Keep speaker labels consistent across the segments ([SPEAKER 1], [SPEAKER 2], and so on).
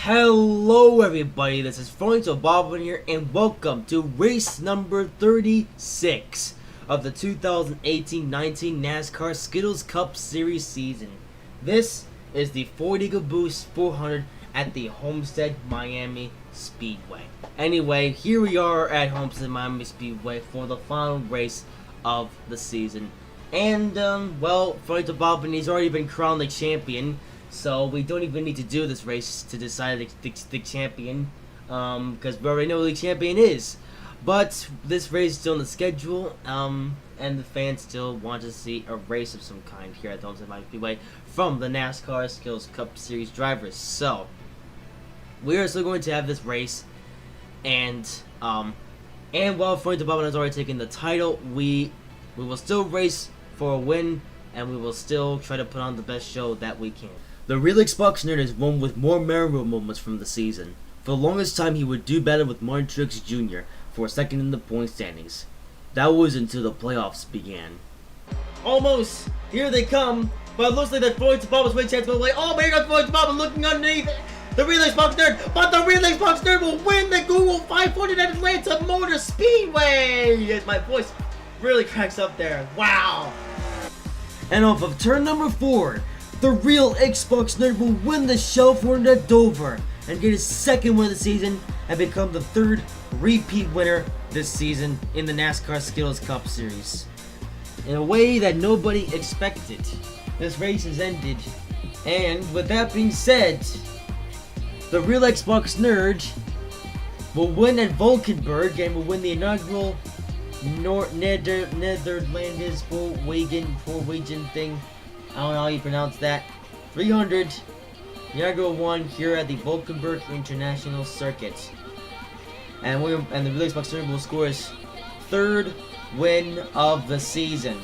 [SPEAKER 1] Hello everybody, this is Bob here, and welcome to race number 36 of the 2018-19 NASCAR Skittles Cup Series season. This is the Ford Ecoboost 400 at the Homestead Miami Speedway. Anyway, here we are at Homestead Miami Speedway for the final race of the season. And, well, Bob, he's already been crowned the champion. So we don't even need to do this race to decide the champion, because we already know who the champion is. But this race is still on the schedule, and the fans still want to see a race of some kind here at the Homestead Miami Speedway from the NASCAR Skittles Cup Series drivers. So we are still going to have this race, and while Bob has already taken the title, we will still race for a win, and we will still try to put on the best show that we can. The real Xbox nerd is one with more memorable moments from the season. For the longest time, he would do better with Martin Truex Jr. for second in the point standings. That was until the playoffs began. Almost! Here they come! But it looks like that Floyd Bob is way chance to play. Oh my God, Floyd Bob looking underneath the real Xbox nerd! But the real Xbox nerd will win the Google 500 at Atlanta Motor Speedway! My voice really cracks up there. Wow! And off of turn number 4, the real Xbox nerd will win the show for at Dover and get his second win of the season and become the third repeat winner this season in the NASCAR Skittles Cup Series. In a way that nobody expected, this race has ended, and with that being said, the real Xbox nerd will win at Valkenburg and will win the inaugural Netherlands Norwegian thing. I don't know how you pronounce that. 300 inaugural one here at the Valkenburg International Circuit. And the Relay Xbox nerd will score his third win of the season.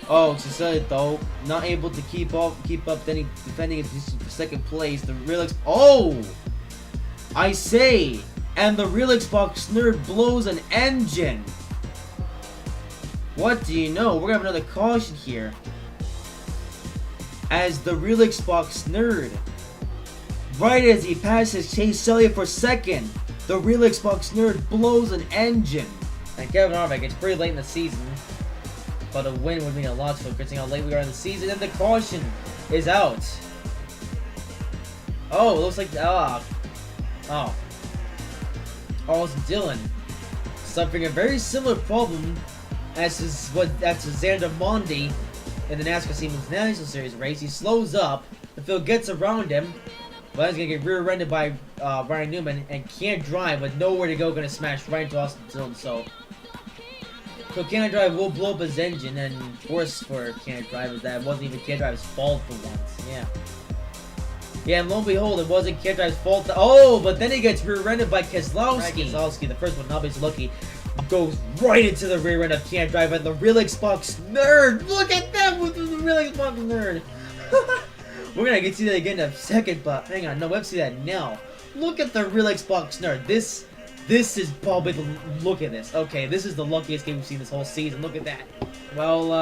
[SPEAKER 1] Oh, she said though, not able to keep up defending his second place. The real I say, and the real Xbox nerd blows an engine. What do you know? We're gonna have another caution here. As the real Xbox nerd, right as he passes Chase Elliott for second, the real Xbox nerd blows an engine. And Kevin Harvick, it's pretty late in the season, but a win would mean a lot to him, considering how late we are in the season, and the caution is out. Oh, it looks like Austin Dillon suffering a very similar problem as Xander Mondi in the NASCAR Siemens National Series race. He slows up, the field gets around him, but he's going to get rear-ended by Ryan Newman and can't drive with nowhere to go, going to smash right into Austin Dillon. So Can't Drive will blow up his engine, and worse for Can't Drive is that it wasn't even Can't Drive's fault for once. Yeah, and lo and behold, it wasn't Can't Drive's fault. But then he gets rear-ended by Keselowski. Right, Keselowski, the first one, nobody's lucky, goes right into the rear end of Can't Drive, and the real Xbox nerd. Look at that with the real Xbox nerd. We're gonna get to see that again in a second, but hang on, no, we have to see that now. Look at the real Xbox nerd. This is probably look at this. Okay, this is the luckiest game we've seen this whole season. Look at that. Well,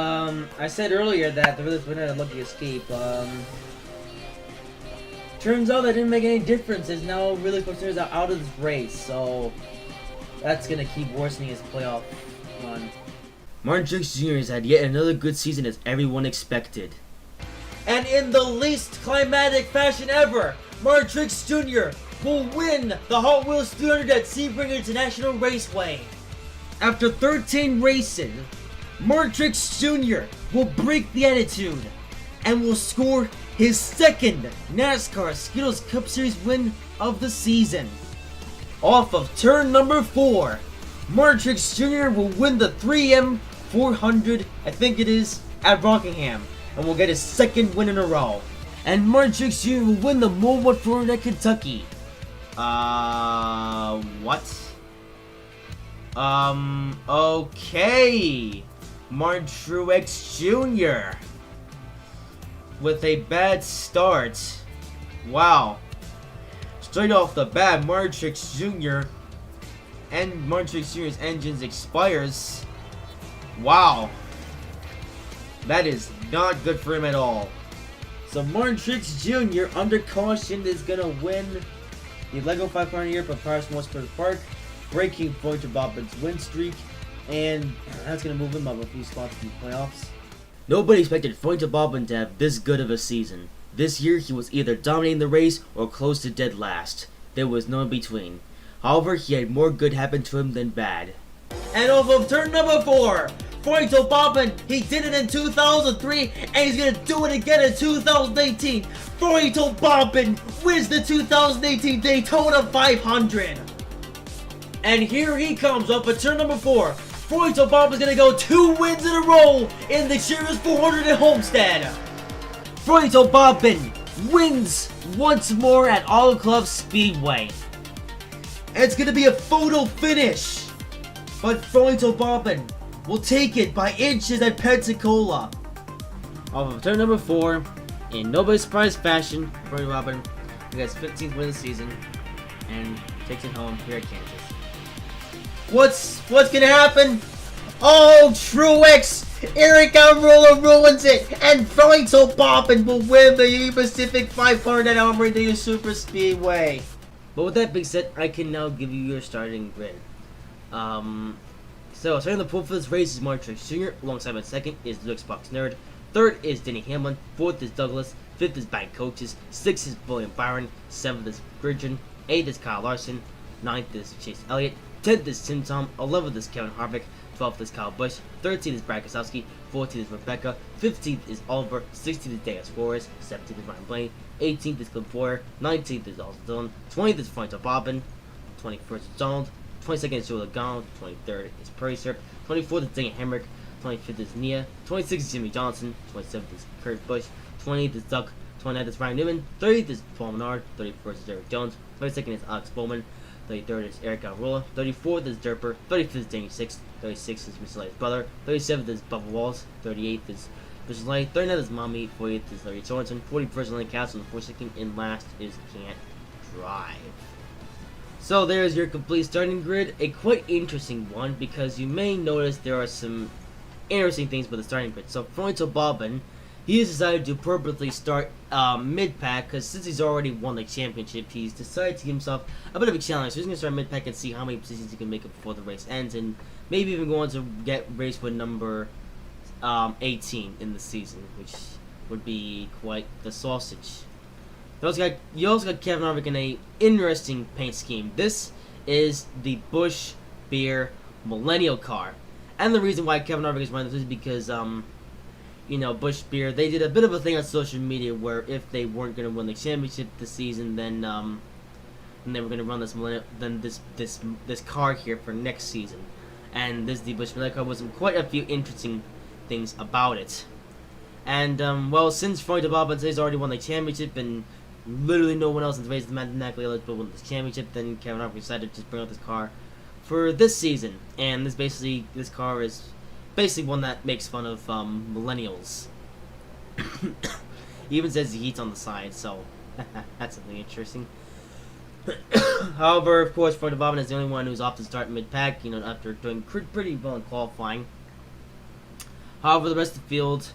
[SPEAKER 1] I said earlier that the real Xbox nerd had a lucky escape. Turns out that didn't make any difference. As now real Xbox nerd is out of this race, so that's gonna keep worsening his playoff run. Martin Truex Jr. has had yet another good season as everyone expected. And in the least climatic fashion ever, Martin Truex Jr. will win the Hot Wheels 300 at Sebring International Raceway. After 13 races, Martin Truex Jr. will break the attitude and will score his second NASCAR Skittles Cup Series win of the season. Off of turn number 4, Martin Truex Jr. will win the 3M 400, I think it is, at Rockingham, and will get his second win in a row. And Martin Truex Jr. will win the Mobile 400 at Kentucky. What? Okay. Martin Truex Jr. with a bad start. Wow. Straight off the bat, Martin Truex Jr. and Martin Truex Jr.'s engines expires. Wow. That is not good for him at all. So Martin Truex Jr. under caution is gonna win The Lego 500 year for Paris Motorsports Park, breaking Floyd Bobbin's win streak, and that's going to move him up a few spots in the playoffs. Nobody expected Floyd Bobbin to have this good of a season. This year, he was either dominating the race or close to dead last. There was no in between. However, he had more good happen to him than bad. And off of turn number 4, Floyd Bobbin, he did it in 2003, and he's going to do it again in 2018. Floyd Bobbin wins the 2018 Daytona 500. And here he comes off of turn number 4. Floyd Bobbin's going to go 2 wins in a row in the Cheers 400 at Homestead. Floyd Bobbin wins once more at All Club Speedway. And it's going to be a photo finish. But Floyd Bobbin will take it by inches at Pensacola. Off of turn number 4, in nobody's surprise fashion, Floyd Bobbin gets 15th win of the season and takes it home here at Kansas. What's gonna happen? Oh, Truex! Eric Almirola ruins it, and Floyd Bobbin will win the Union Pacific 500 at Amarillo Super Speedway. But with that being said, I can now give you your starting grid. So starting the pool for this race is Mark Truex Jr. Alongside my second is Luke Xbox Nerd. Third is Denny Hamlin. Fourth is Douglas. Fifth is Bank Coaches. Sixth is William Byron. Seventh is Bridgen. Eighth is Kyle Larson. Ninth is Chase Elliott. 10th is Tim Tom, 11th is Kevin Harvick, 12th is Kyle Busch, 13th is Brad Keselowski, 14th is Rebecca, 15th is Oliver, 16th is Deus Flores, 17th is Ryan Blaney, 18th is Clint Boyer, 19th is Austin Dillon, 20th is Floyd Bobbin, 21st is Donald, 22nd is Joe Logano, 23rd is Perry Serp, 24th is Daniel Hemrick, 25th is Nia, 26th is Jimmy Johnson, 27th is Kurt Busch, 28th is Duck, 29th is Ryan Newman, 30th is Paul Menard, 31st is Eric Jones, 32nd is Alex Bowman, 33rd is Eric Almirola, 34th is Derper, 35th is Danny Six, 36th is Mr. Light's brother, 37th is Bubba Walls, 38th is Mr. Light, 39th is Mommy, 40th is Larry Sorensen, 41st is Lenny Castle, and 42nd and last is Can't Drive. So there's your complete starting grid, a quite interesting one because you may notice there are some interesting things with the starting grid. So Floyd Bobbin, he has decided to purposely start mid-pack because since he's already won the championship, he's decided to give himself a bit of a challenge. So he's going to start mid-pack and see how many positions he can make it before the race ends, and maybe even go on to get race with number 18 in the season, which would be quite the sausage. You also got Kevin Harvick in a interesting paint scheme. This is the Busch Beer Millennial car, and the reason why Kevin Harvick is running this is because you know, Busch Beer, they did a bit of a thing on social media where if they weren't going to win the championship this season, then they were going to run this car here for next season. And this the Busch Beer car was quite a few interesting things about it. And well, since Floyd Bobbin has already won the championship and literally no one else in the race is mathematically eligible to win this championship, then Kevin Harvick decided to just bring out this car for this season. And this car is basically one that makes fun of millennials. He even says he eats on the side, so that's something interesting. However, of course, Floyd Bobbin is the only one who's off to start mid-pack, you know, after doing pretty well in qualifying. However, the rest of the field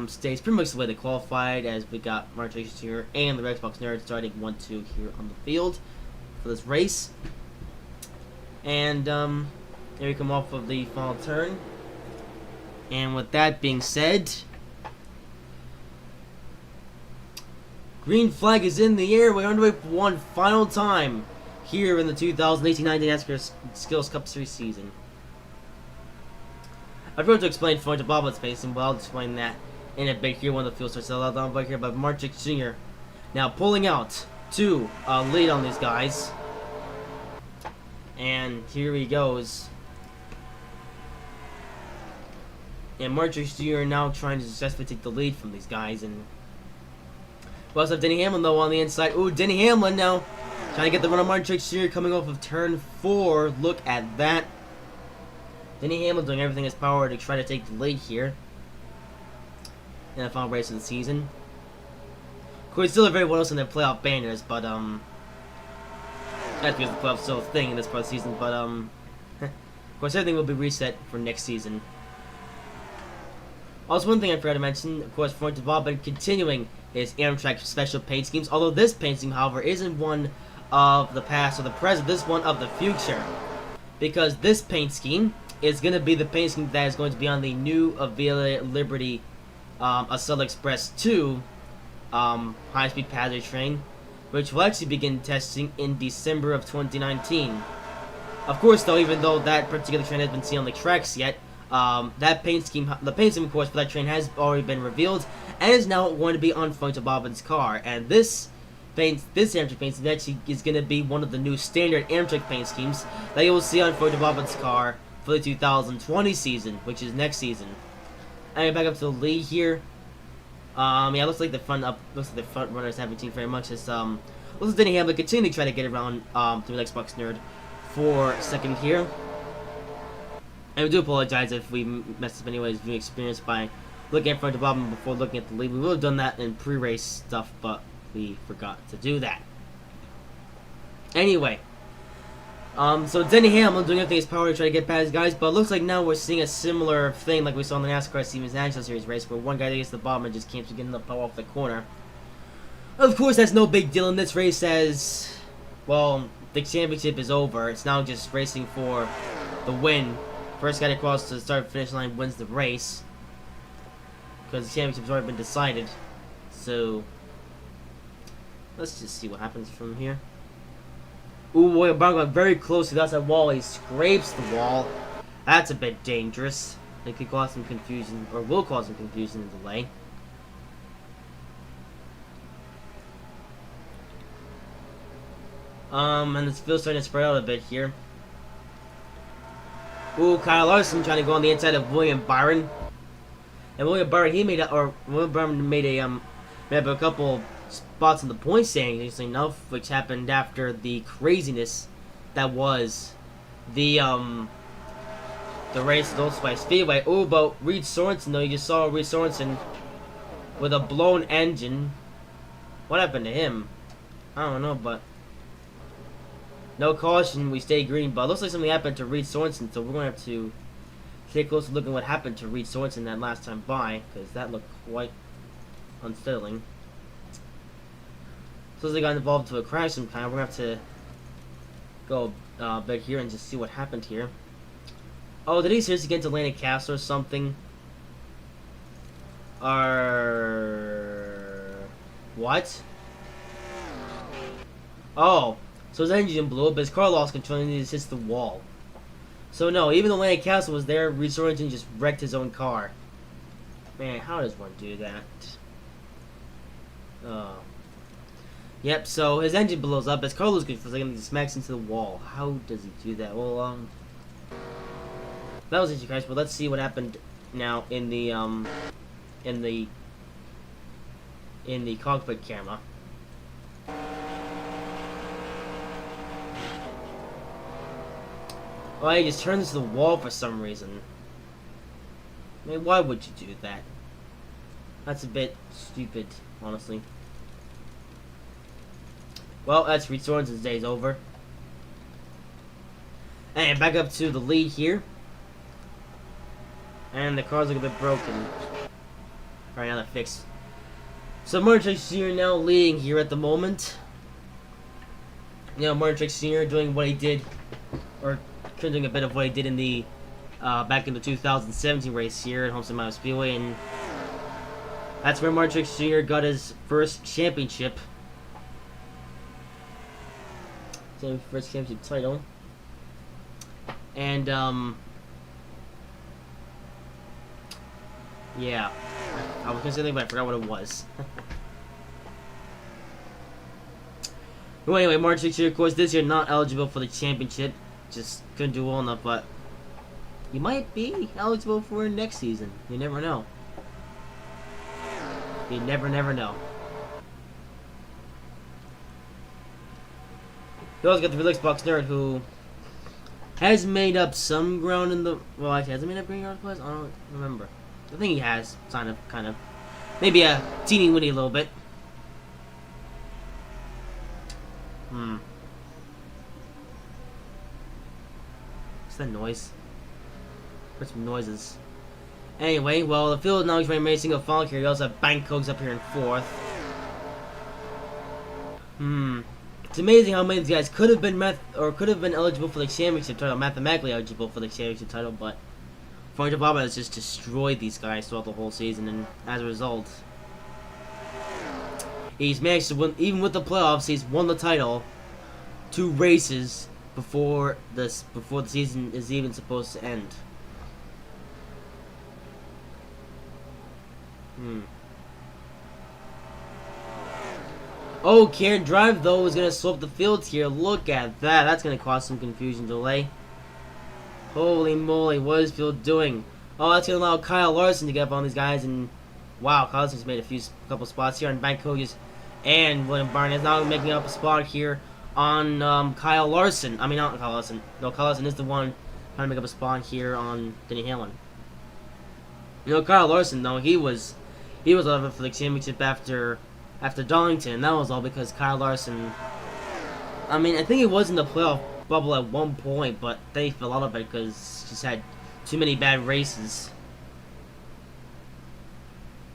[SPEAKER 1] stays pretty much the way they qualified, as we got Mark Truex Jr. and the Xbox Nerd starting 1-2 here on the field for this race. And here we come off of the final turn. And with that being said, green flag is in the air. We're underway for one final time here in the 2018-19 NASCAR Skittles Cup Series season. I forgot to explain Floyd Bobbin's pacing, but I'll explain that in a bit here when the field starts to allow down back here by Mark Truex Jr. Now pulling out to lead on these guys. And here he goes. And Mark Truex Jr. now trying to successfully take the lead from these guys. And we also have Denny Hamlin though on the inside. Ooh, Denny Hamlin now trying to get the run on Mark Truex Jr. coming off of turn 4. Look at that. Denny Hamlin doing everything in his power to try to take the lead here in the final race of the season. Of course, still very well else in their playoff banners, but that's because the playoffs still a thing in this part of the season. But of course, everything will be reset for next season. Also, one thing I forgot to mention, of course, Floyd Bobbin continuing his Amtrak special paint schemes. Although this paint scheme, however, isn't one of the past or the present, this one of the future. Because this paint scheme is going to be the paint scheme that is going to be on the new Avila Liberty Acela Express 2 high-speed passenger train, which will actually begin testing in December of 2019. Of course, though, even though that particular train hasn't been seen on the tracks yet, the paint scheme, of course, for that train has already been revealed and is now going to be on Frank Bobbin's car. And this Amtrak paint scheme actually is going to be one of the new standard Amtrak paint schemes that you will see on Frank Bobbin's car for the 2020 season, which is next season. And back up to the lead here. Yeah, looks like the front runners haven't seen very much. Looks like Denny Hamlin continue to try to get around through the Xbox Nerd for second here. And we do apologize if we messed up anyways viewing experience by looking at front of Bobbin before looking at the lead. We would have done that in pre-race stuff, but we forgot to do that. Anyway, so Denny Hamlin doing everything in his power to try to get past guys, but it looks like now we're seeing a similar thing like we saw in the NASCAR Siemens National Series race, where one guy gets the bottom and just can't get the power off the corner. Of course, that's no big deal in this race, as well, the championship is over. It's now just racing for the win. First guy to cross the start-finish line wins the race, because the championship's already been decided. So let's just see what happens from here. Ooh, boy, Brown got very close to the outside wall. He scrapes the wall. That's a bit dangerous. It could cause some confusion, or will cause some confusion and delay. And the field's starting to spread out a bit here. Ooh, Kyle Larson trying to go on the inside of William Byron. And William Byron, made up a couple spots in the point standings, interesting enough, which happened after the craziness that was the race at Old Spice Speedway. Ooh, but Reed Sorensen, though, you just saw Reed Sorensen with a blown engine. What happened to him? I don't know, but no caution, we stay green. But it looks like something happened to Reed Sorensen, so we're going to have to take a closer look at what happened to Reed Sorensen that last time by, because that looked quite unsettling. So as they got involved to a crash some kind, we're going to have to go back here and just see what happened here. Oh, did he seriously get into Atlantic Castle or something? What? Oh, so his engine blew up, but his car lost control and he just hits the wall. So no, even though Atlantic Castle was there, Reed Sorensen just wrecked his own car. Man, how does one do that? Oh. Yep, so his engine blows up, his car loses control for a second and smacks into the wall. How does he do that? Well, that was interesting, guys, but let's see what happened now in the cockpit camera. Oh, he just turns to the wall for some reason. I mean, why would you do that? That's a bit stupid, honestly. Well, that's Reed Sorensen's day's over. And back up to the lead here. And the cars look a bit broken. Alright, now they're fixed. So Martin Truex Jr. now leading here at the moment. You know, Martin Truex Jr. doing what he did, or doing a bit of what he did in the back in the 2017 race here at Homestead Miles Speedway, and that's where Martin Truex Jr. got his first championship. First championship title. And yeah, I was gonna say something, but I forgot what it was. Well, anyway, Martin Truex Jr. of course this year not eligible for the championship. Just couldn't do well enough, but you might be eligible for next season. You never know. You never know. You also got the Relix Box Nerd, who has made up some ground in the... Well, actually, has he made up ground in the place? I don't remember. I think he has, kind of. Maybe a teeny-weeny little bit. What's that noise? Heard some noises. Anyway, well, the field now is racing a fall here. We also have Bangkok's up here in fourth. It's amazing how many of these guys could have been eligible for the championship title, mathematically eligible for the championship title, but Frank Obama has just destroyed these guys throughout the whole season, and as a result, he's managed to win. Even with the playoffs, he's won the title 2 races before the season is even supposed to end. Oh, Karen Drive, though, is going to slope the field here. Look at that. That's going to cause some confusion delay. Holy moly, what is Field doing? Oh, that's going to allow Kyle Larson to get up on these guys. And wow, Kyle Larson's made a couple spots here on Bank Coaches. And William Byron is now making up a spot here on Kyle Larson. I mean, not Kyle Larson. No, Kyle Larson is the one trying to make up a spot here on Denny Hamlin. You know, Kyle Larson, though, he was up for the championship after Darlington, and that was all because Kyle Larson, I mean, I think he was in the playoff bubble at one point, but they fell out of it because he's had too many bad races.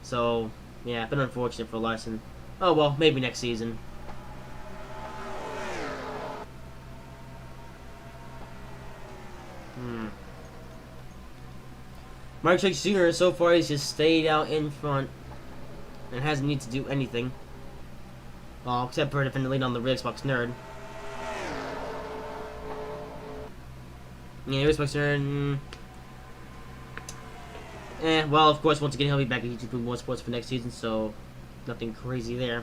[SPEAKER 1] So, yeah, been unfortunate for Larson. Oh well, maybe next season. Mark Truex Jr. so far has just stayed out in front and hasn't needed to do anything. Well, except for defending the lead on the Xbox Nerd. Yeah, Xbox Nerd. Well, of course, once again, he'll be back at YouTube Motorsports for next season, so nothing crazy there.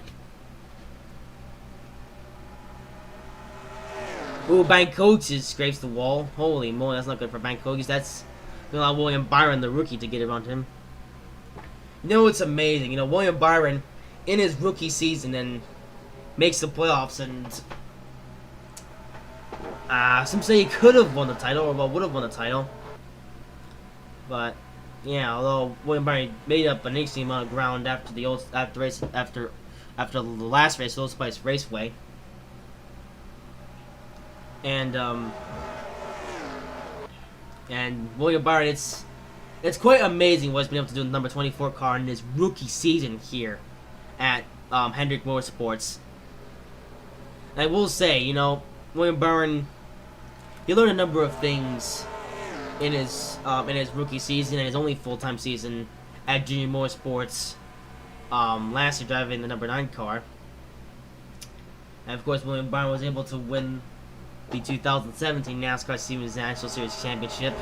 [SPEAKER 1] Ooh, Bank Coaches scrapes the wall. Holy moly, that's not good for Bank Coaches. That's going to allow William Byron, the rookie, to get around him. You know, it's amazing. You know, William Byron, in his rookie season, and makes the playoffs, and some say he could have won the title, or would have won the title. But yeah, although William Byron made up an interesting amount of ground after the last race, Old Spice Raceway, and William Byron, it's quite amazing what he's been able to do in the number 24 car in his rookie season here at Hendrick Motorsports. And I will say, you know, William Byron, he learned a number of things in his rookie season and his only full-time season at Junior Motorsports last year, driving the number 9 car. And of course, William Byron was able to win the 2017 NASCAR Siemens National Series Championship.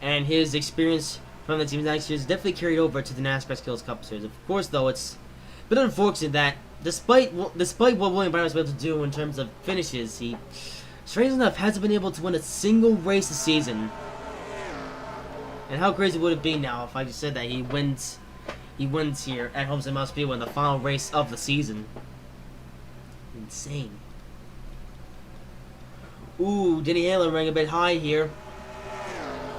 [SPEAKER 1] And his experience from the Siemens National Series definitely carried over to the NASCAR Skills Cup Series. Of course, though, it's a bit unfortunate that despite what William Byron was able to do in terms of finishes, he, strange enough, hasn't been able to win a single race this season. And how crazy would it be now if I just said that he wins here at Homestead Mouse Speedway in the final race of the season? Insane. Ooh, Denny Hamlin running a bit high here.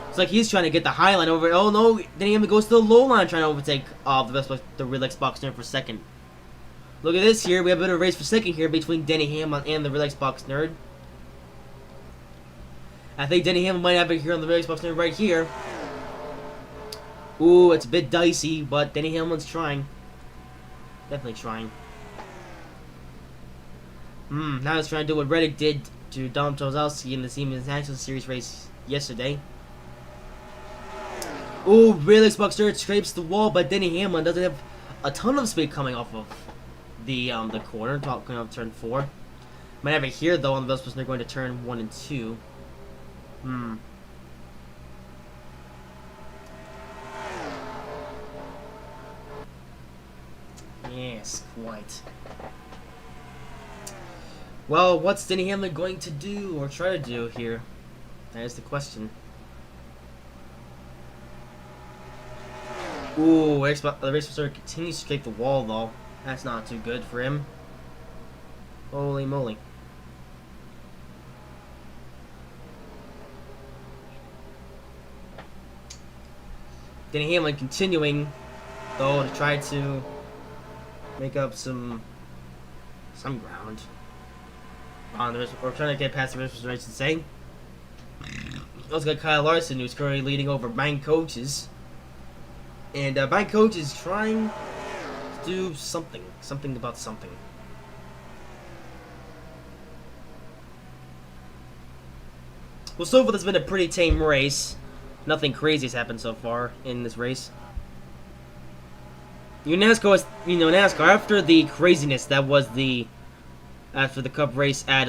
[SPEAKER 1] It's like he's trying to get the high line over. Oh no, Denny Hamlin goes to the low line trying to overtake the real Xbox Nerd for second. Look at this here. We have a bit of a race for second here between Denny Hamlin and the real Xbox Nerd. I think Denny Hamlin might have it here on the real Xbox Nerd right here. Ooh, it's a bit dicey, but Denny Hamlin's trying. Definitely trying. Now he's trying to do what Reddick did to Dom Tozowski in the Siemens National Series race yesterday. Ooh, real Xbox Nerd scrapes the wall, but Denny Hamlin doesn't have a ton of speed coming off of the corner, coming off turn 4. Might have it here though on the best person they're going to turn 1 and 2. Yes, quite. Well, what's Denny Hamlin going to do or try to do here? That is the question. Ooh, the Xbox continues to scrape the wall though. That's not too good for him. Holy moly. Denny Hamlin continuing though to try to make up some ground. We're trying to get past the race, I should say. Also got Kyle Larson, who's currently leading over Bank Coaches. And Bank Coaches trying to do something about something. Well, so far, this has been a pretty tame race. Nothing crazy has happened so far in this race. NASCAR, after the craziness that was after the Cup race at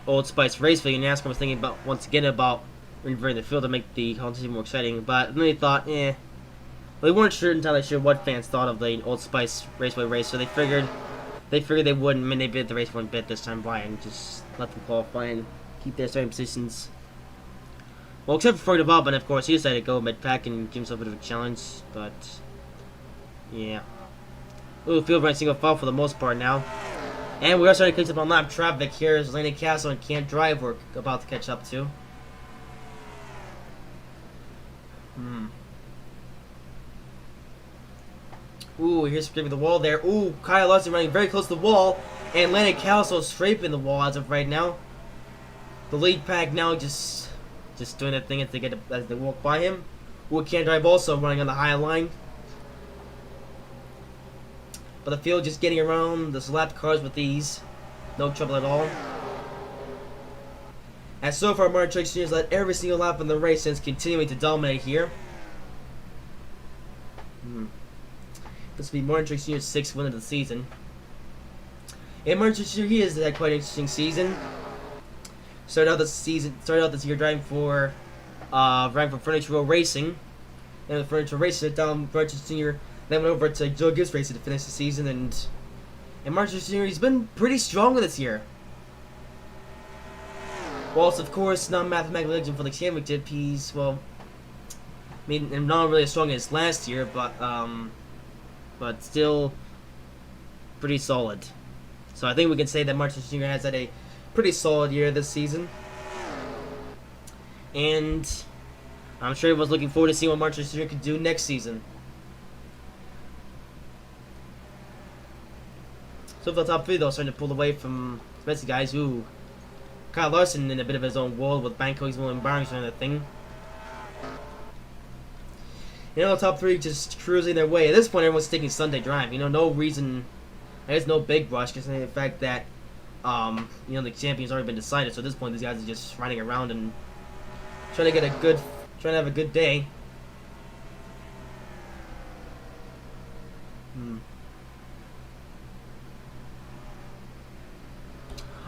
[SPEAKER 1] Old Spice Raceville, NASCAR was thinking about once again about inverting the field to make the competition more exciting. But then they thought, well, they weren't entirely sure what fans thought of the Old Spice Raceway race, so they figured they wouldn't manipulate the race one bit this time by and just let them qualify and keep their starting positions. Well, except for Freud Development, of course, he decided to go mid-pack and give himself a bit of a challenge, but yeah. Ooh, field right single file for the most part now. And we are starting to catch up on lap traffic here as Landon Castle and Can't Drive we're about to catch up to. Ooh, here's scraping the wall there. Ooh, Kyle Larson running very close to the wall. And Landon Castle scraping the wall as of right now. The lead pack now just doing that thing as they walk by him. Ooh, Can't Drive also running on the high line. But the field just getting around the lap cars with ease. No trouble at all. And so far, Martin Truex Jr. has led every single lap in the race since continuing to dominate here. This will be Martin Truex Jr.'s 6th win of the season. And Martin Truex Jr. he has had quite an interesting season. Started out this year driving for Furniture Row Racing. And with Furniture Racing down Martin Truex Jr. Then went over to Joe Gibbs Racing to finish the season, and Martin Truex Jr. he's been pretty strong this year. Whilst of course not mathematically eligible for the championship, he's not really as strong as last year, but still pretty solid. So I think we can say that Martin Truex Jr. has had a pretty solid year this season, and I'm sure he was looking forward to seeing what Martin Truex Jr. could do next season. So for the top 3 though, starting to pull away from the rest of the guys. Ooh, Kyle Larson in a bit of his own world with Banco, Will Barnes doing that thing. The top 3 just cruising their way. At this point, everyone's taking Sunday drive. No reason. There's no big rush, considering the fact that the champion's already been decided. So at this point, these guys are just riding around and trying to have a good day.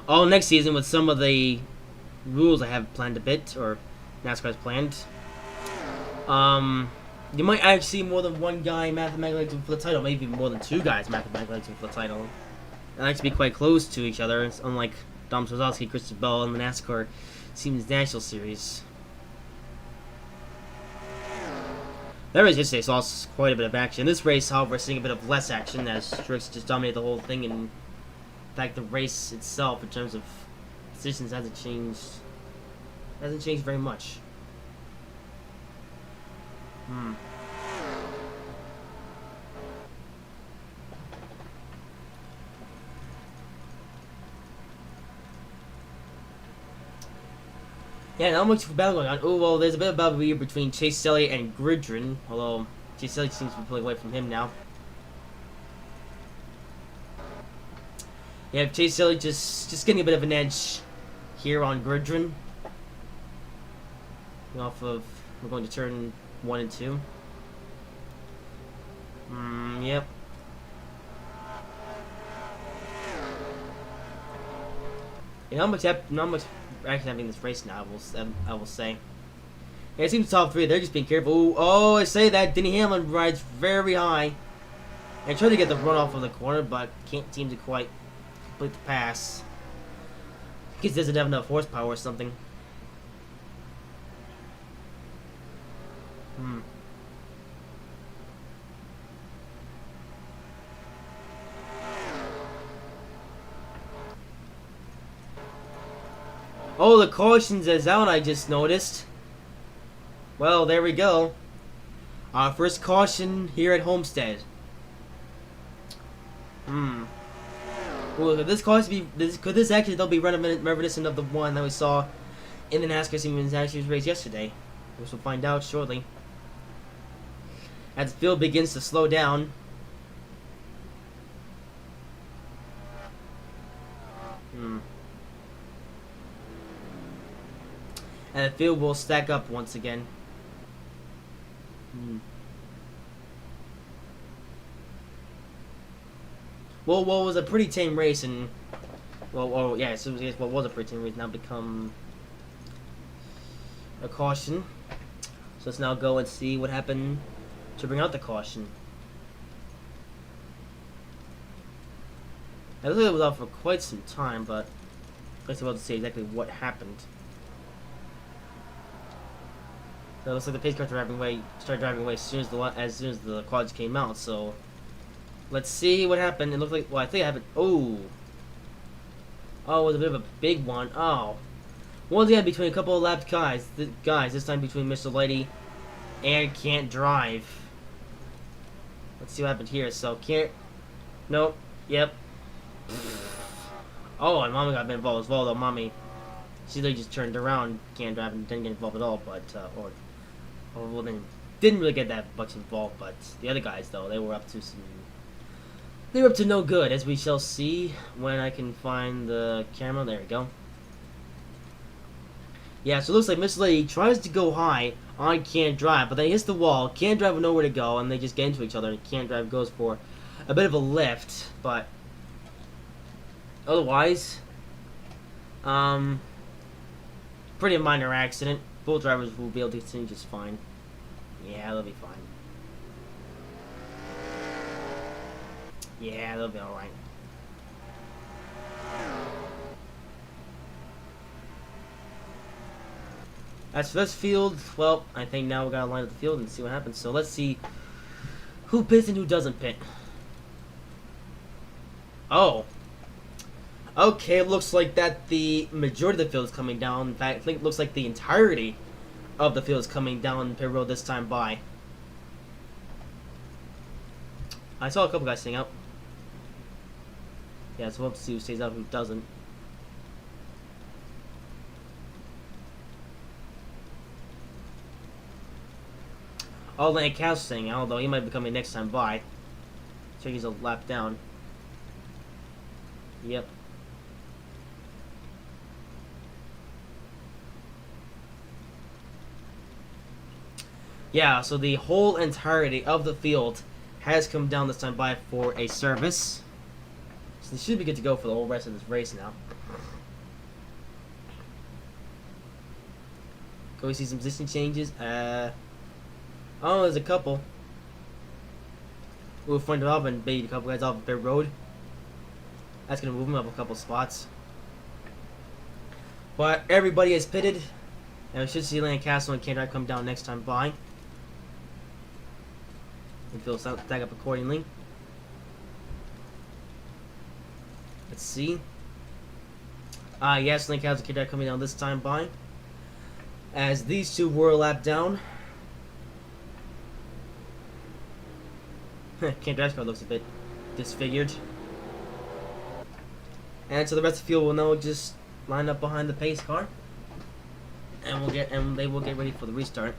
[SPEAKER 1] All next season with some of the rules I have planned a bit, or NASCAR's planned. You might actually see more than one guy mathematically eligible for the title, maybe more than 2 guys mathematically eligible for the title. They like to be quite close to each other, it's unlike Dom Sozowski, Christopher Bell, and the NASCAR Siemens National Series. That race yesterday saw quite a bit of action. This race, however, is seeing a bit of less action as Truex just dominated the whole thing, and in fact, the race itself, in terms of positions, hasn't changed very much. Yeah, not much battle going on. Oh, well, there's a bit of battle here between Chase Elliott and Gridron, although Chase Elliott seems to be pulling away from him now. Yeah, Chase Elliott just getting a bit of an edge here on Gridron. We're going to turn 1 and 2. Yep. Not much action happening in this race now, I will say. Yeah, it seems the top 3, they're just being careful. Ooh, oh, I say that. Denny Hamlin rides very high. And tried to get the run off of the corner, but can't seem to quite complete the pass. I guess he doesn't have enough horsepower or something. Oh, the cautions is out, I just noticed. Well, there we go. First caution here at Homestead. Well, could this caution could this actually be reminiscent of the one that we saw in the NASCAR Siemens National Series race yesterday? Which we'll find out shortly. As the field begins to slow down. And the field will stack up once again. Well, what was a pretty tame race, and yeah, so what was a pretty tame race now become a caution. So let's now go and see what happened to bring out the caution. I looked it was out for quite some time, but I was about to say exactly what happened. So it looks like the pace car started driving away as soon as the quads came out. So let's see what happened. It looked like, well, I think it happened. Oh, it was a bit of a big one. Oh, once again between a couple of lapped guys. This time between Mr. Lady and Can't Drive. Let's see what happened here. So can't. Nope. Yep. Oh, and Mommy got involved as well, though. Mommy, she literally just turned around, Can't Drive, and didn't get involved at all. But well, then didn't really get that much involved. But the other guys, though, they were up to some. They were up to no good, as we shall see when I can find the camera. There we go. Yeah, so it looks like Miss Lady tries to go high on Can't Drive, but then he hits the wall. Can't Drive with nowhere to go, and they just get into each other. And Can't Drive goes for a bit of a lift, but otherwise, pretty minor accident. Both drivers will be able to continue just fine. Yeah, they'll be fine. Yeah, they'll be alright. As for this field, well, I think now we gotta line up the field and see what happens. So let's see who pits and who doesn't pit. Oh. Okay, looks like that the majority of the field is coming down. In fact, I think it looks like the entirety of the field is coming down pit road this time by. I saw a couple guys staying up. Yeah, so we'll have to see who stays up and who doesn't. Oh, Lane Cow's staying out, although he might be coming next time by. So he's a lap down. Yep. Yeah, so the whole entirety of the field has come down this time by for a service. So they should be good to go for the whole rest of this race now. Can we see some position changes? Oh, there's a couple. We'll find out and bait a couple guys off of their road. That's gonna move them up a couple spots. But everybody is pitted, and we should see Lancaster and Can't Drive come down next time by. And fill stack up accordingly. Let's see. Yes, Lancaster and Can't Drive coming down this time by. As these two were a lap down. Can't Drive's car looks a bit disfigured. And so the rest of the field will now just line up behind the pace car, and they will get ready for the restart.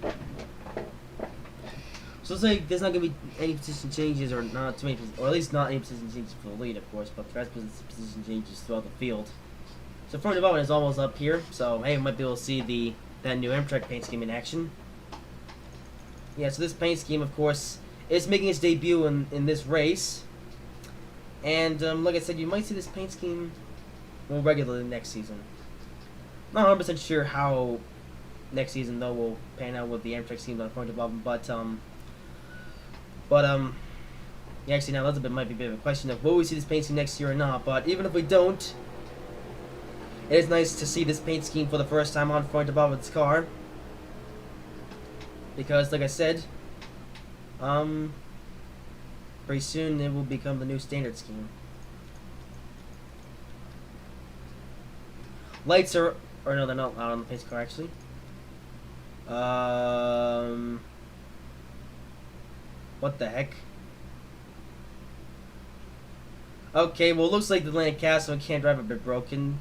[SPEAKER 1] So it's like there's not gonna be any position changes, or not too many, or at least not any position changes for the lead, of course, but the rest of the position changes throughout the field. So front development is almost up here, so hey, we might be able to see that new Amtrak paint scheme in action. Yeah, so this paint scheme, of course, is making its debut in this race. And like I said, you might see this paint scheme more regularly next season. Not 100% sure how next season though will pan out with the Amtrak scheme on front development, but yeah, actually now that might be a bit of a question of will we see this paint scheme next year or not. But even if we don't, it is nice to see this paint scheme for the first time on front development's car, because like I said, very soon it will become the new standard scheme. Lights are, or no, they're not out on the pace car actually. What the heck? Okay, well it looks like the Lancaster and Can't Drive a bit broken.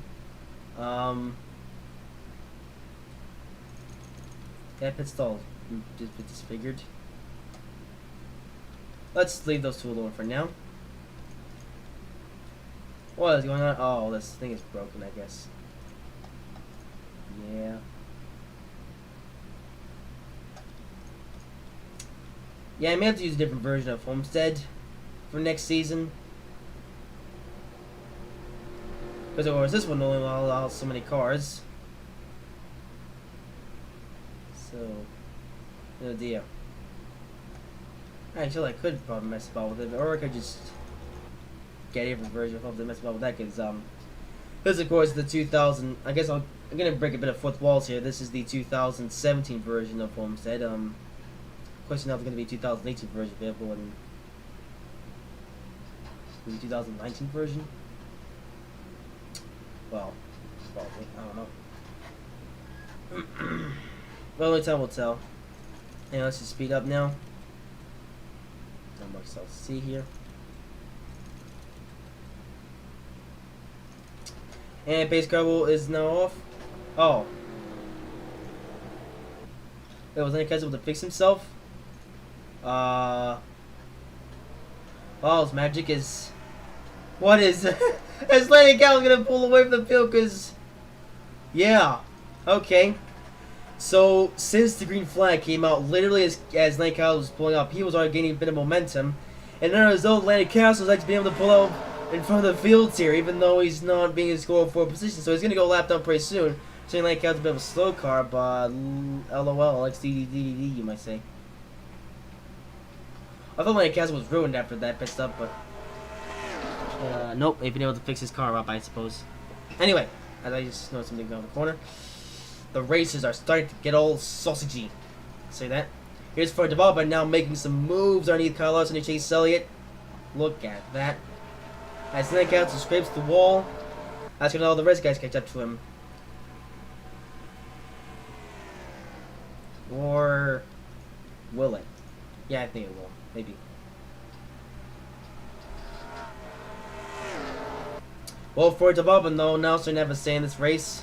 [SPEAKER 1] Yeah, pit stall disfigured. Let's leave those two alone for now. What is going on? Oh, this thing is broken, I guess. Yeah. Yeah, I may have to use a different version of Homestead for next season. Because of course this one only allows so many cars. So, no deal. Actually, I could probably mess about with it, or I could just get a different version of Homestead and mess about with that. Because this of course is the 2000. I guess I'm gonna break a bit of fourth walls here. This is the 2017 version of Homestead. Of course, now there's gonna be a 2018 version available and the 2019 version. Well, probably. I don't know. Well, only time will tell. And let's just speed up now. Not much else to see here. And base cable is now off. Oh. Wait, was Lenny able to fix himself? Oh, his magic is... What is... Is Lenny Cal gonna pull away from the field? Cause... Yeah. Okay. So, since the green flag came out, literally as Lenny Cal was pulling up, he was already gaining a bit of momentum. And now as though Lenny Castle was like to be able to pull out in front of the fields here, even though he's not being scored for position. So he's gonna go lap down pretty soon. So Lenny Cal's a bit of a slow car, but LOL, XDDDD, you might say. I thought Lenny Castle was ruined after that pit stop, but nope, they've been able to fix his car up, I suppose. Anyway, as I just noticed something down the corner, the races are starting to get all sausagey. Say that. Here's Ford Development now making some moves underneath Kyle Larson and Chase Elliott. Look at that. As Nick out and scrapes the wall, that's when all the rest guys catch up to him. Or will it? Yeah, I think it will. Maybe. Well, Ford Development though, now starting to have a say in this race.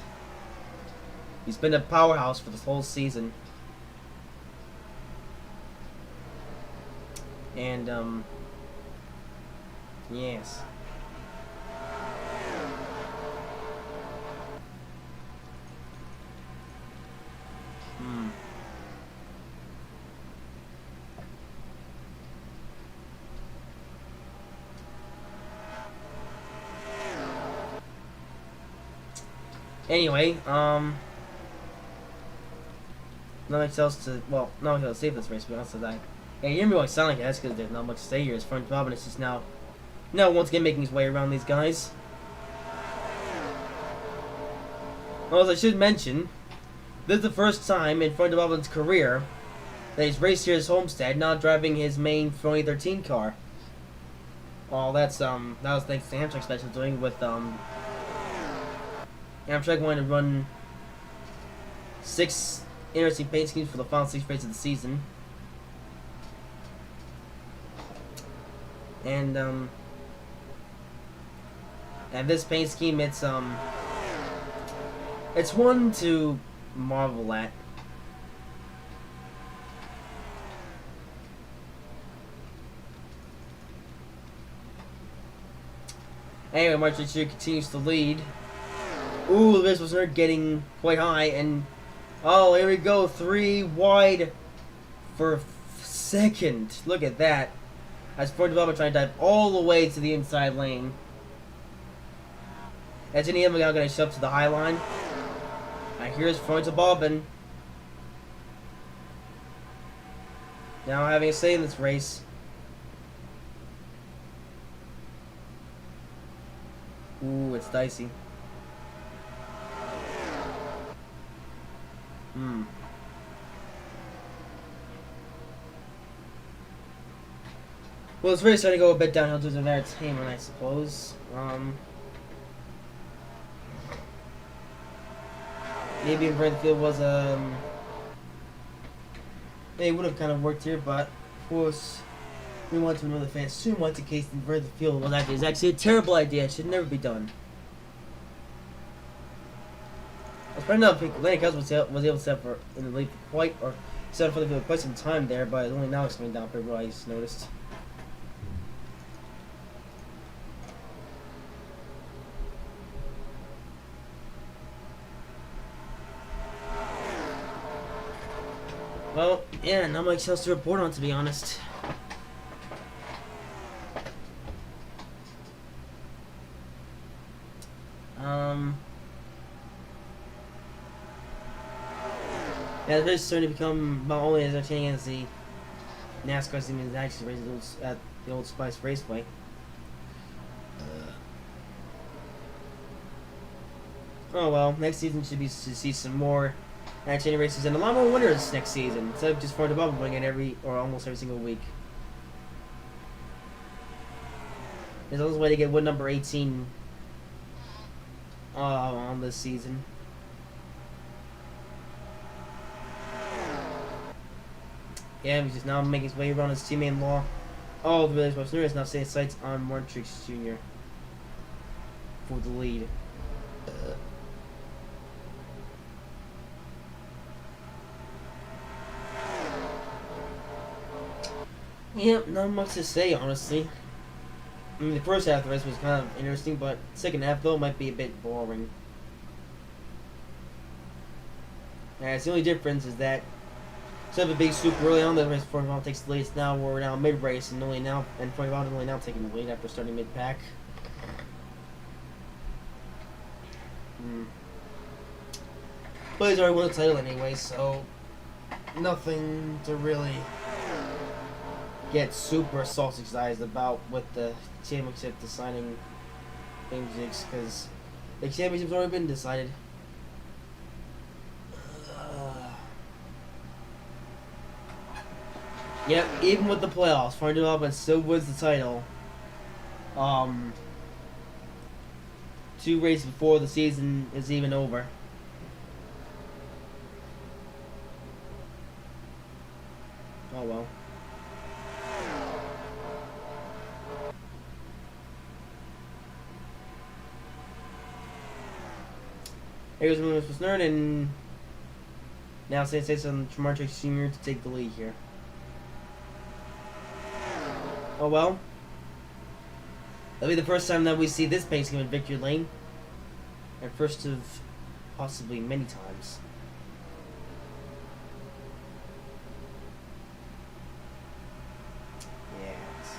[SPEAKER 1] He's been a powerhouse for this whole season. And, yes. Anyway, not much else to, well, not much else to save this race, to be honest with that. Yeah, you hear me going sound like that, that's because there's not much to say here. His front job, and it's just now once again making his way around these guys. Well, as I should mention, this is the first time in Front Development's career that he's raced here his Homestead, not driving his main 2013 car. Well, that was thanks to Amtrak Special doing with Amtrak wanting to run 6 interesting paint schemes for the final 6 races of the season. And this paint scheme, it's one to marvel at. Anyway, March Richard continues to lead. Ooh, this was her getting quite high, and oh, here we go, 3 wide for second. Look at that. As Ford Development trying to dive all the way to the inside lane. As any of them are going to shove to the high line. And here's Ford Development now having a say in this race. Ooh, it's dicey. Well, it's really starting to go a bit downhill to the entertainment, I suppose. Maybe if Redfield was they would have kind of worked here, but of course we want to know the fans soon want to case in Redfield was actually a terrible idea. It should never be done. I was pretty enough Lenny Cuz was able to set for in the lead for quite some time there, but only now it's coming down for what I just noticed. Well, yeah, not much else to report on, to be honest. Yeah, it's starting to become not only as entertaining as the NASCAR season actually races at the Old Spice Raceway. Oh well, next season should be to see some more entertaining races and a lot more winners next season instead of just for the bubble winning every or almost every single week. There's always a way to get win number 18 on this season. Yeah, he's just now making his way around his teammate-in-law. Oh, the village person is now setting sights on Martrix Jr. for the lead. Yep, not much to say, honestly. I mean, the first half of the race was kind of interesting, but the second half, though, might be a bit boring. It's the only difference is that instead of a big swoop early on, the race 45 takes the lead. It's now we're now mid-race, and 45 is only now taking the lead after starting mid-pack. But he's already won the title anyway, so nothing to really get super sauce excited about with the championship deciding things, because the championship's already been decided. Yep, even with the playoffs, Farm Development still wins the title. 2 races before the season is even over. Oh well. Here goes Williams was Nerd, and now it's on Martrix Sr. to take the lead here. Oh well. That'll be the first time that we see this pace game in Victory Lane. And first of possibly many times. Yes.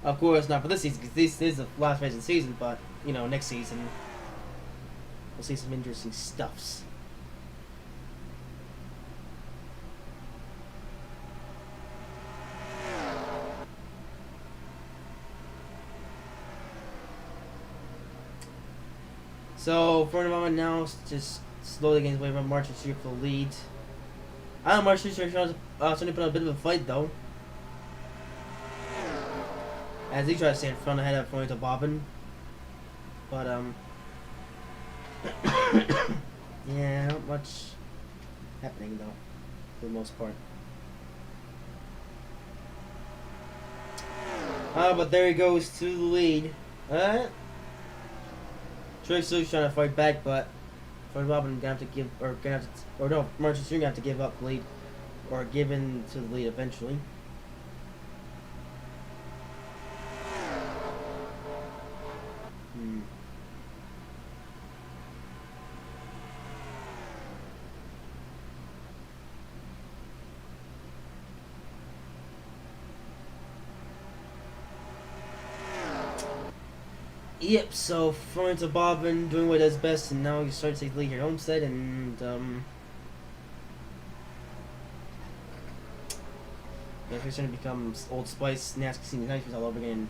[SPEAKER 1] Of course, not for this season, because this is the last race of the season, but, you know, next season, we'll see some interesting stuffs. So, for the moment now, just slowly getting away from Martrix here for the lead. I know Martrix here trying to put on a bit of a fight, though. As he tries to stay in front ahead of Frontito Bobbin. But, yeah, not much happening, though, for the most part. But there he goes to the lead. Trick's still trying to fight back, but Robin gonna have to give, Martrix gonna have to give up the lead, or give in to the lead eventually. Yep, so Frontito Bobbin doing what he does best, and now he's starting to take the lead here at Homestead, and yeah, he's starting to become Old Spice NASCAR Senior Nitrous all over again.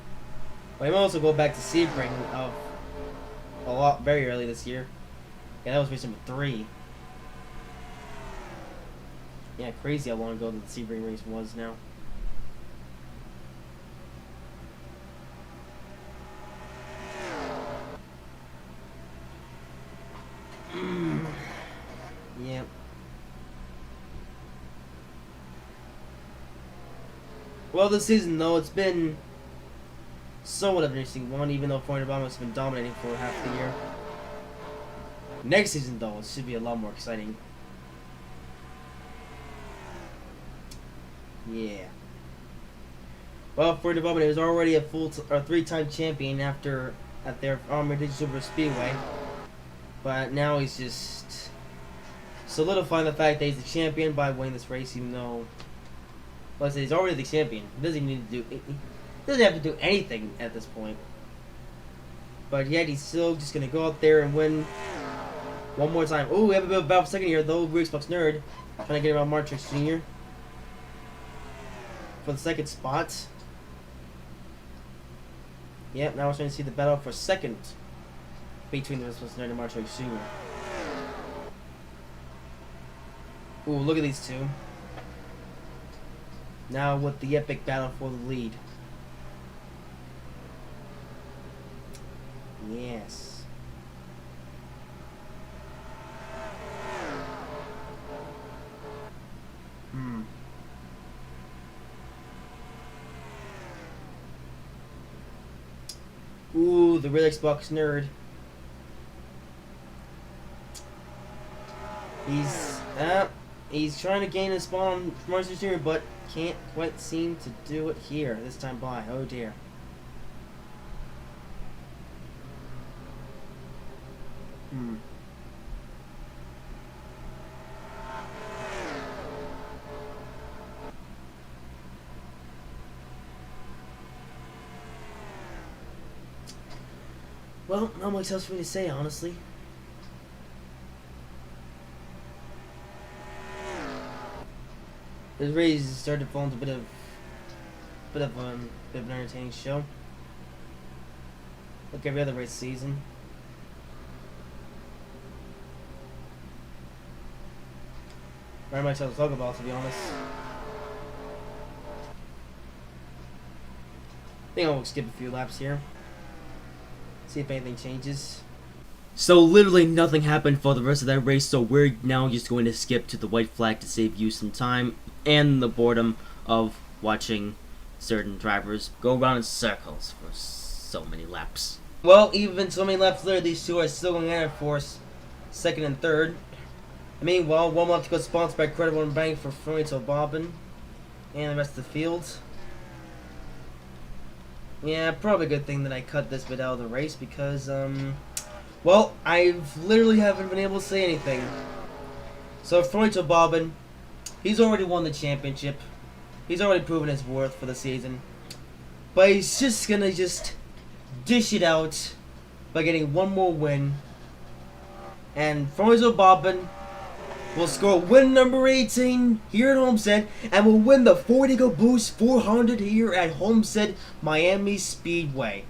[SPEAKER 1] But he might also go back to Sebring of a lot very early this year. Yeah, that was race number 3. Yeah, crazy how long ago the Sebring race was now. Yep. Well, this season, though, it's been somewhat of an interesting one, even though Frontito Bobbin has been dominating for half the year. Next season, though, it should be a lot more exciting. Yeah. Well, Frontito Bobbin is already a 3-time champion at their Armored Super Speedway. But now he's just solidifying the fact that he's the champion by winning this race, even though, let's say, he's already the champion. He doesn't even need to do. He doesn't have to do anything at this point. But yet he's still just gonna go out there and win one more time. Oh, we have a bit of a battle for second here, though. Xbox Nerd trying to get around Martrix Jr. for the second spot. Yep, now we're starting to see the battle for second between the Xbox Nerd and Martrix Jr. Ooh, look at these two. Now with the epic battle for the lead. Yes. Ooh, the real Xbox Nerd. He's trying to gain a spawn from Martrix Jr., but can't quite seem to do it here this time by. Oh dear. Well, not much else for me to say, honestly. The race started to fall into a bit of an entertaining show, like every other race season. Very much else to talk about, to be honest. I think I'll skip a few laps here. See if anything changes. So literally nothing happened for the rest of that race, so we're now just going to skip to the white flag to save you some time and the boredom of watching certain drivers go around in circles for so many laps. Well, even so many laps later, these two are still going at it for second and third. Meanwhile, one lap to go, sponsored by Credit One Bank for Fronto Bobbin and the rest of the field. Yeah, probably a good thing that I cut this bit out of the race because, well, I've literally haven't been able to say anything. So, Fronto Bobbin, he's already won the championship. He's already proven his worth for the season. But he's just gonna dish it out by getting one more win. And Fronto Bobbin will score win number 18 here at Homestead and will win the Ford Ecoboost 400 here at Homestead Miami Speedway.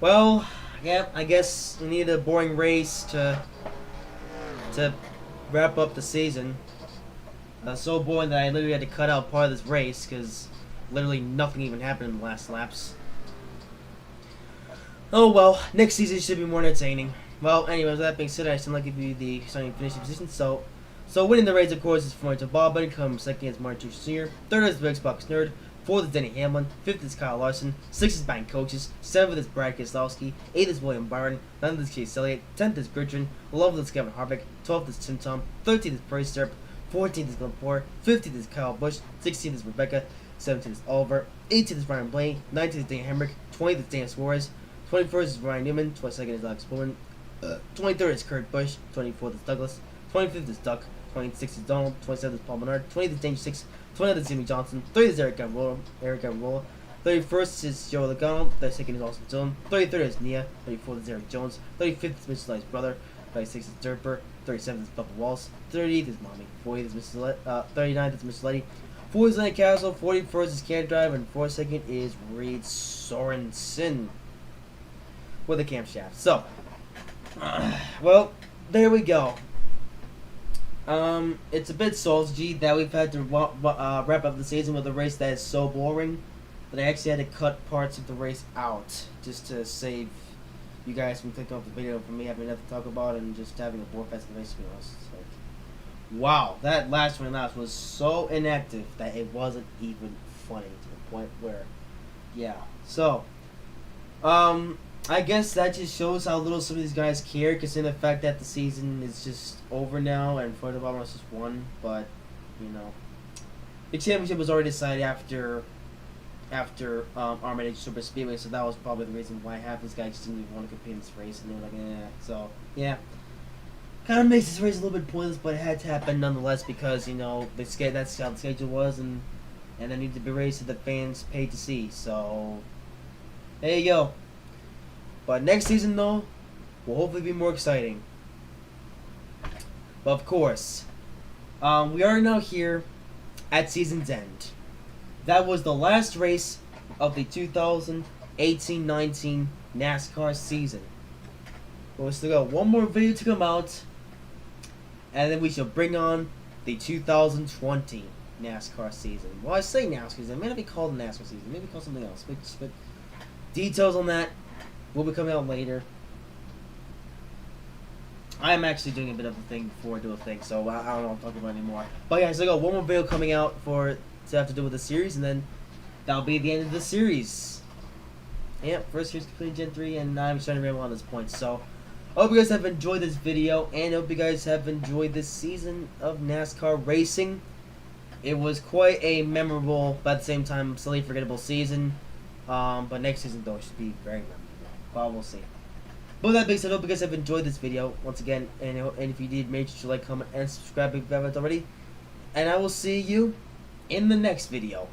[SPEAKER 1] Well, yeah, I guess we need a boring race to wrap up the season. So boring that I literally had to cut out part of this race because literally nothing even happened in the last laps. Oh well, next season should be more entertaining. Well, anyways, with that being said, I still like to give you the starting and finishing position. So winning the race, of course, is Fronto Bobbin. Comes second is Martrix Jr. Third is the Xbox Nerd. Fourth is Denny Hamlin. Fifth is Kyle Larson. Sixth is Bank Coaches. Seventh is Brad Keselowski. Eighth is William Byron. Ninth is Chase Elliott. 10th is Gridron. 11th is Kevin Harvick. 12th is Tim Tom. 13th is Bryce Serp. 14th is Glenn Poor. 15th is Kyle Busch. 16th is Rebecca. 17th is Oliver. 18th is Ryan Blaney. 19th is Dan Hemrick. 20th is Dan Suarez. 21st is Ryan Newman, 22nd is Alex Bowman, 23rd is Kurt Busch, 24th is Douglas, 25th is Duck, 26th is Donald, 27th is Paul Menard, 28th is Danger 6, 29th is Jimmy Johnson, 30th is Eric Garola, 31st is Joe Logano, 32nd is Austin Dillon, 33rd is Nia, 34th is Eric Jones, 35th is Mr. Light's brother, 36th is Durper, 37th is Bubba Walls, 38th is Mommy, 40th is 39th is Mr. Letty, 40th is Lenny Castle, 41st is Can Drive, and 42nd is Reed Sorensen with a camshaft. So, well, there we go. It's a bit salty that we've had to wrap up the season with a race that is so boring that I actually had to cut parts of the race out just to save you guys from clicking off the video from me having nothing to talk about and just having a bore fest race. It's like, wow, that last one was so inactive that it wasn't even funny to the point where, yeah. So, I guess that just shows how little some of these guys care, considering the fact that the season is just over now and Fronto Bobbin just won. But, you know, the championship was already decided after Armageddon Super Speedway, so that was probably the reason why half these guys just didn't even want to compete in this race, and they were like, eh. So, yeah. Kind of makes this race a little bit pointless, but it had to happen nonetheless because, you know, that's how the schedule was, and and there need to be races that fans pay to see. So there you go. But next season though will hopefully be more exciting. But of course, we are now here at season's end. That was the last race of the 2018-19 NASCAR season. We'll still got one more video to come out, and then we shall bring on the 2020 NASCAR season. Well, I say NASCAR season, it may not be called NASCAR season, maybe called something else. But details on that will be coming out later. I am actually doing a bit of a thing before I do a thing, so I don't know what I'm talking about anymore. But yeah, so I got one more video coming out to have to do with the series, and then that'll be the end of the series. Yep, first series completed Gen 3, and I'm starting to ramble on this point. So, I hope you guys have enjoyed this video, and I hope you guys have enjoyed this season of NASCAR racing. It was quite a memorable, but at the same time, slightly forgettable season. But next season, though, should be very memorable. But we'll see. But with that being said, I hope you guys have enjoyed this video once again, and if you did, make sure to like, comment, and subscribe if you haven't already. And I will see you in the next video.